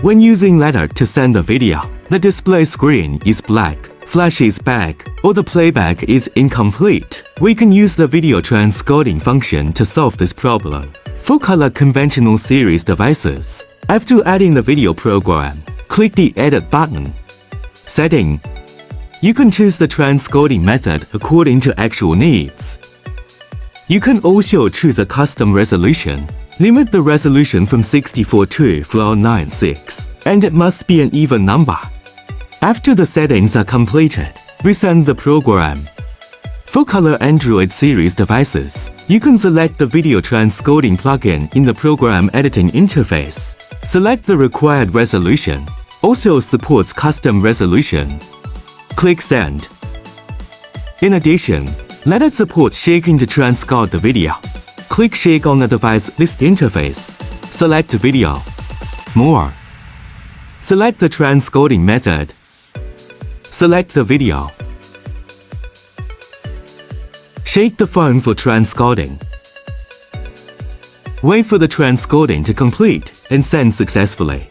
When using Ledart to send a video, the display screen is black, flash is back, or the playback is incomplete. We can use the video transcoding function to solve this problem. For color conventional series devices, after adding the video program, click the Edit button. Setting. You can choose the transcoding method according to actual needs. You can also choose a custom resolution. Limit the resolution from 64 to 496, and it must be an even number. After the settings are completed, we send the program. For color Android series devices, you can select the video transcoding plugin in the program editing interface. Select the required resolution. Also supports custom resolution. Click Send. In addition, Ledart supports shaking to transcode the video. Click Shake on the device list interface. Select Video. More. Select the transcoding method. Select the video. Shake the phone for transcoding. Wait for the transcoding to complete and send successfully.